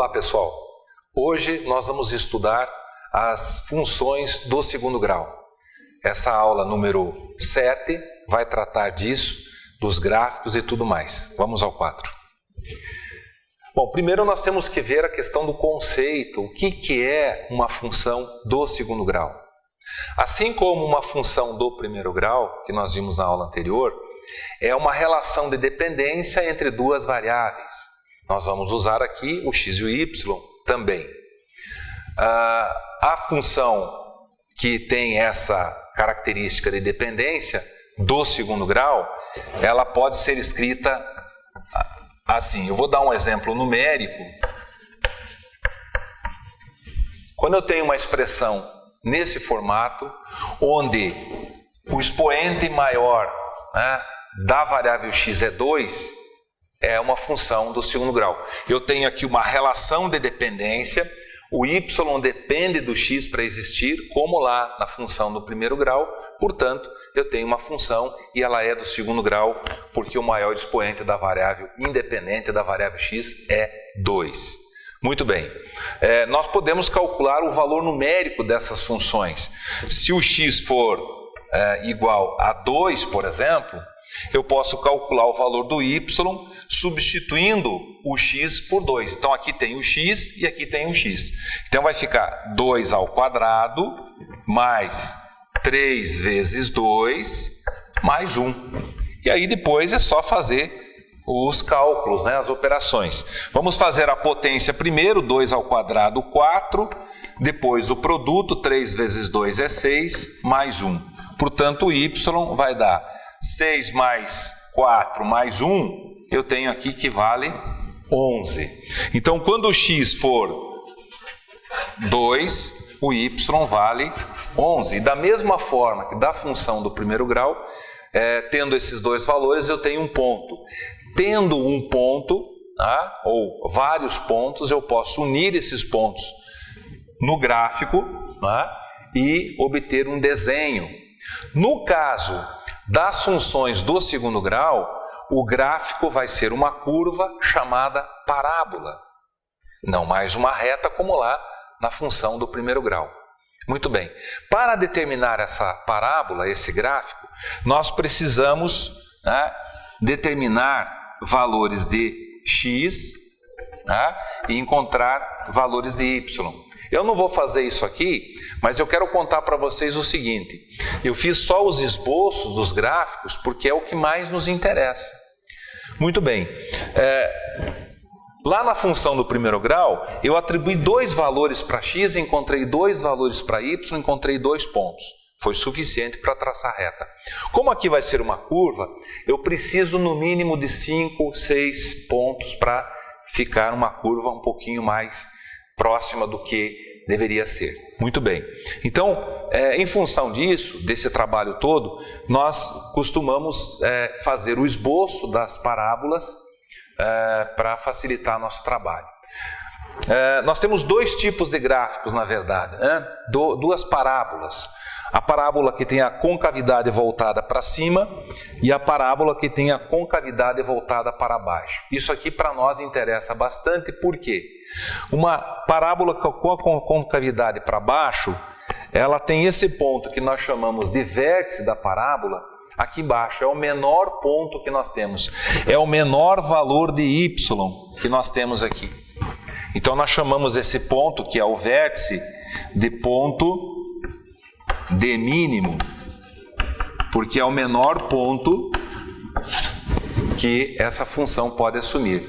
Olá pessoal, hoje nós vamos estudar as funções do segundo grau. Essa aula número 7 vai tratar disso, dos gráficos e tudo mais. Vamos ao quadro. Bom, primeiro nós temos que ver a questão do conceito, o que é uma função do segundo grau. Assim como uma função do primeiro grau, que nós vimos na aula anterior, é uma relação de dependência entre duas variáveis. Nós vamos usar aqui o x e o y também. A função que tem essa característica de dependência do segundo grau, ela pode ser escrita assim. Eu vou dar um exemplo numérico. Quando eu tenho uma expressão nesse formato, onde o expoente maior, da variável x é 2, é uma função do segundo grau. Eu tenho aqui uma relação de dependência, o y depende do x para existir, como lá na função do primeiro grau, portanto, eu tenho uma função e ela é do segundo grau, porque o maior expoente da variável independente da variável x é 2. Muito bem, nós podemos calcular o valor numérico dessas funções. Se o x for igual a 2, por exemplo, eu posso calcular o valor do y substituindo o x por 2. Então aqui tem o x e aqui tem o x. Então vai ficar 2 ao quadrado mais 3 vezes 2 mais 1. E aí depois é só fazer os cálculos, as operações. Vamos fazer a potência primeiro, 2 ao quadrado, 4. Depois o produto, 3 vezes 2 é 6, mais 1. Portanto, o y vai dar 6 mais 4 mais 1, eu tenho aqui que vale 11. Então, quando o x for 2, o y vale 11. E da mesma forma que da função do primeiro grau, tendo esses dois valores, eu tenho um ponto. Tendo um ponto, ou vários pontos, eu posso unir esses pontos no gráfico e obter um desenho. No caso das funções do segundo grau, o gráfico vai ser uma curva chamada parábola, não mais uma reta como lá na função do primeiro grau. Muito bem, para determinar essa parábola, esse gráfico, nós precisamos determinar valores de x e encontrar valores de y. Eu não vou fazer isso aqui, mas eu quero contar para vocês o seguinte. Eu fiz só os esboços dos gráficos porque é o que mais nos interessa. Muito bem. Lá na função do primeiro grau, eu atribuí 2 valores para x, encontrei 2 valores para y, encontrei 2 pontos. Foi suficiente para traçar a reta. Como aqui vai ser uma curva, eu preciso no mínimo de 5, 6 pontos para ficar uma curva um pouquinho mais próxima do que deveria ser. Muito bem. Então, em função disso, desse trabalho todo, nós costumamos fazer o esboço das parábolas para facilitar nosso trabalho. Nós temos 2 tipos de gráficos, na verdade, duas parábolas. A parábola que tem a concavidade voltada para cima e a parábola que tem a concavidade voltada para baixo. Isso aqui para nós interessa bastante, porque uma parábola com a concavidade para baixo, ela tem esse ponto que nós chamamos de vértice da parábola, aqui embaixo, é o menor ponto que nós temos, é o menor valor de y que nós temos aqui. Então nós chamamos esse ponto, que é o vértice, de ponto de mínimo, porque é o menor ponto que essa função pode assumir.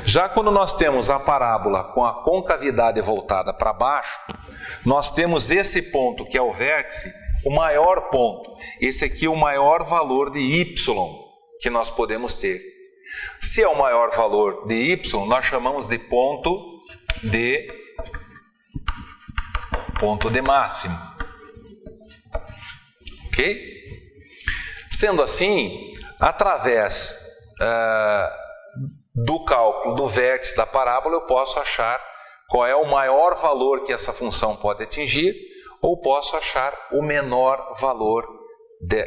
Já quando nós temos a parábola com a concavidade voltada para baixo, nós temos esse ponto que é o vértice, o maior ponto. Esse aqui é o maior valor de y que nós podemos ter. Se é o maior valor de y, nós chamamos de ponto de máximo. Ok? Sendo assim, através do cálculo do vértice da parábola, eu posso achar qual é o maior valor que essa função pode atingir, ou posso achar o menor valor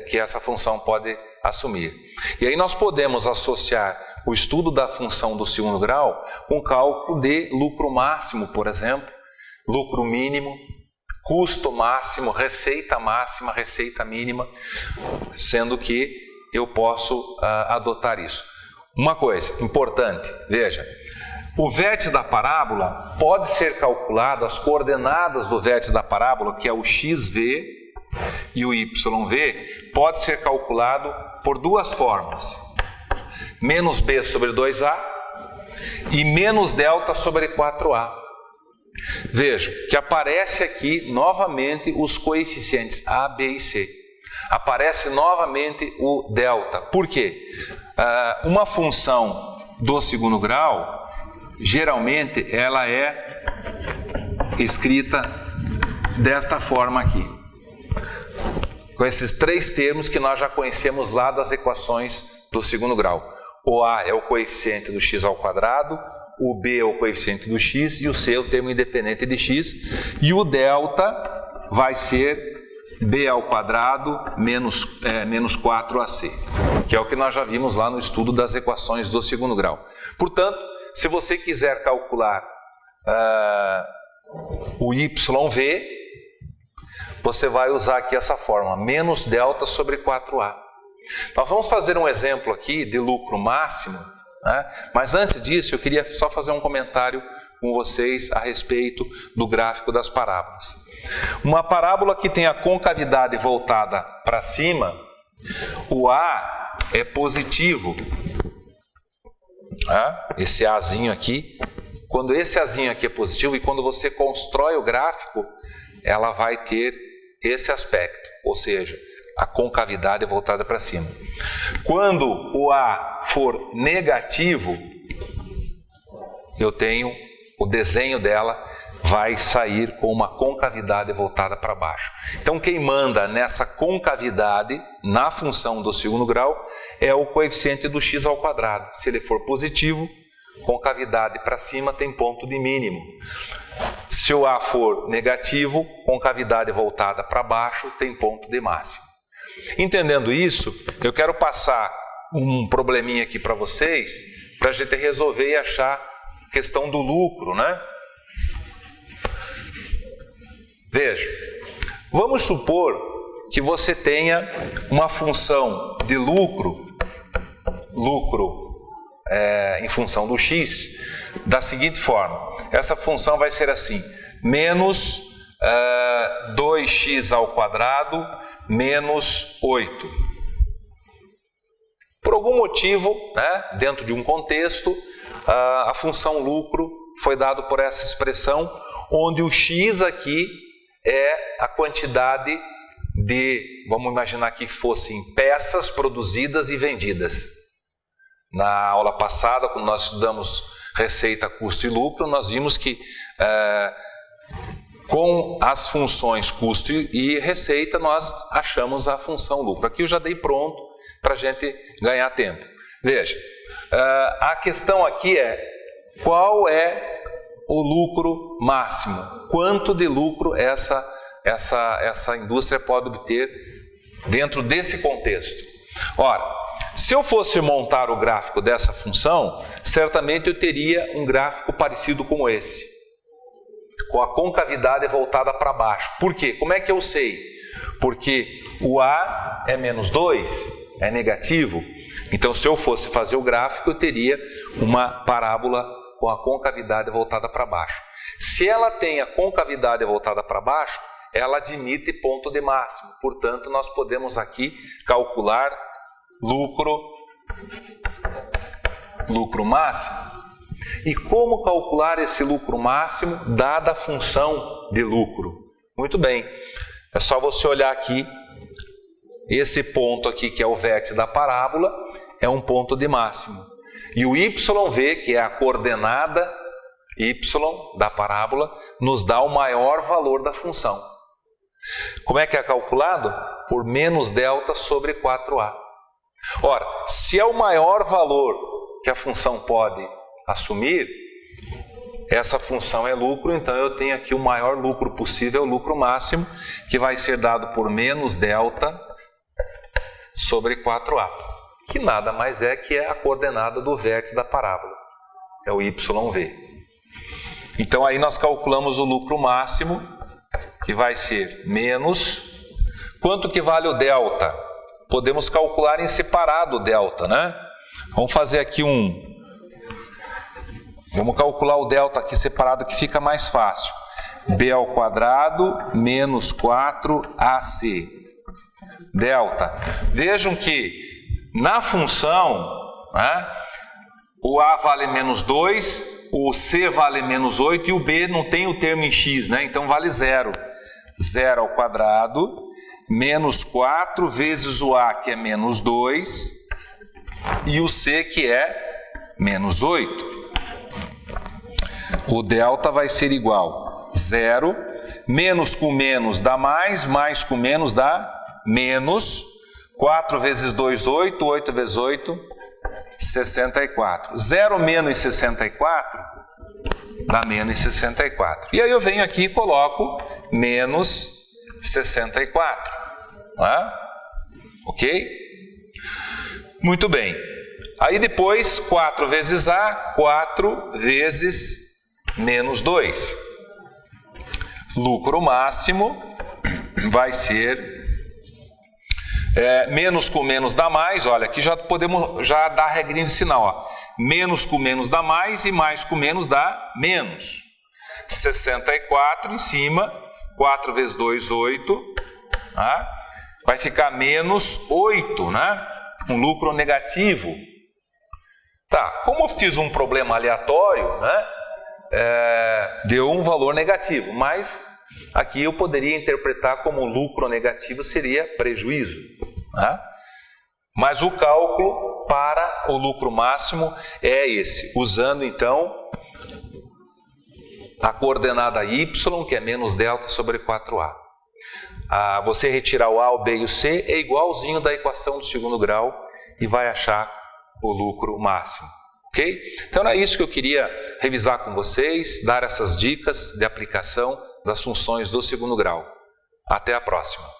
que essa função pode assumir. E aí nós podemos associar o estudo da função do segundo grau com cálculo de lucro máximo, por exemplo, lucro mínimo, custo máximo, receita máxima, receita mínima, sendo que eu posso adotar isso. Uma coisa importante, veja, o vértice da parábola pode ser calculado, as coordenadas do vértice da parábola, que é o xv e o yv, pode ser calculado por duas formas: menos b sobre 2a e menos delta sobre 4a. Vejam que aparece aqui novamente os coeficientes a, b e c. Aparece novamente o delta. Por quê? Uma função do segundo grau, geralmente ela é escrita desta forma aqui, com esses três termos que nós já conhecemos lá das equações do segundo grau. O a é o coeficiente do x ao quadrado, o b é o coeficiente do x e o c é o termo independente de x, e o delta vai ser b ao quadrado menos 4ac, que é o que nós já vimos lá no estudo das equações do segundo grau. Portanto, se você quiser calcular o yv, você vai usar aqui essa fórmula, menos delta sobre 4a. Nós vamos fazer um exemplo aqui de lucro máximo, né? Mas antes disso eu queria só fazer um comentário com vocês a respeito do gráfico das parábolas. Uma parábola que tem a concavidade voltada para cima, o A é positivo. Esse Azinho aqui, quando esse Azinho aqui é positivo e quando você constrói o gráfico, ela vai ter esse aspecto, ou seja, a concavidade é voltada para cima. Quando o A for negativo, eu tenho o desenho dela vai sair com uma concavidade voltada para baixo. Então quem manda nessa concavidade na função do segundo grau é o coeficiente do x ao quadrado. Se ele for positivo, concavidade para cima tem ponto de mínimo. Se o A for negativo, concavidade voltada para baixo tem ponto de máximo. Entendendo isso, eu quero passar um probleminha aqui para vocês, para a gente resolver e achar a questão do lucro, né? Veja, vamos supor que você tenha uma função de lucro em função do x, da seguinte forma. Essa função vai ser assim, menos 2x ao quadrado menos 8. Por algum motivo, né, dentro de um contexto, a função lucro foi dado por essa expressão, onde o x aqui é a quantidade de, vamos imaginar que fossem peças produzidas e vendidas. Na aula passada, quando nós estudamos receita, custo e lucro, nós vimos que com as funções custo e receita, nós achamos a função lucro. Aqui eu já dei pronto para a gente ganhar tempo. Veja, a questão aqui é qual é o lucro máximo? Quanto de lucro essa indústria pode obter dentro desse contexto? Ora, se eu fosse montar o gráfico dessa função, certamente eu teria um gráfico parecido com esse, com a concavidade voltada para baixo. Por quê? Como é que eu sei? Porque o A é menos 2, é negativo. Então, se eu fosse fazer o gráfico, eu teria uma parábola com a concavidade voltada para baixo. Se ela tem a concavidade voltada para baixo, ela admite ponto de máximo. Portanto, nós podemos aqui calcular lucro máximo. E como calcular esse lucro máximo dada a função de lucro? Muito bem, é só você olhar aqui, esse ponto aqui que é o vértice da parábola, é um ponto de máximo. E o YV, que é a coordenada y da parábola, nos dá o maior valor da função. Como é que é calculado? Por menos delta sobre 4a. Ora, se é o maior valor que a função pode assumir, essa função é lucro, então eu tenho aqui o maior lucro possível, o lucro máximo, que vai ser dado por menos delta sobre 4a. que nada mais é que a coordenada do vértice da parábola, é o YV. Então aí nós calculamos o lucro máximo, que vai ser menos, quanto que vale o delta? Podemos calcular em separado o delta, né? Vamos fazer aqui vamos calcular o delta aqui separado, que fica mais fácil. B ao quadrado menos 4AC. Delta. Vejam que na função, né, o A vale menos 2, o C vale menos 8 e o B não tem o termo em x, né? Então vale 0. 0 ao quadrado menos 4 vezes o A, que é menos 2, e o C, que é menos 8. O delta vai ser igual a 0, menos com menos dá mais com menos dá menos, 4 vezes 2, 8, 8 vezes 8, 64. 0 menos 64 dá menos 64. E aí eu venho aqui e coloco menos 64. Né? Ok? Muito bem. Aí depois, 4 vezes A, 4 vezes menos 2. Lucro máximo vai ser menos com menos dá mais. Olha, aqui já podemos dar a regrinha de sinal. Ó. Menos com menos dá mais e mais com menos dá menos. 64 em cima, 4 vezes 2, 8. Tá? Vai ficar menos 8, né? Um lucro negativo. Tá, como eu fiz um problema aleatório, né? Deu um valor negativo, mas aqui eu poderia interpretar como lucro negativo seria prejuízo. Né? Mas o cálculo para o lucro máximo é esse, usando então a coordenada y, que é menos delta sobre 4a. Você retirar o a, o b e o c é igualzinho da equação do segundo grau e vai achar o lucro máximo. Ok? Então era isso que eu queria revisar com vocês, dar essas dicas de aplicação das funções do segundo grau. Até a próxima.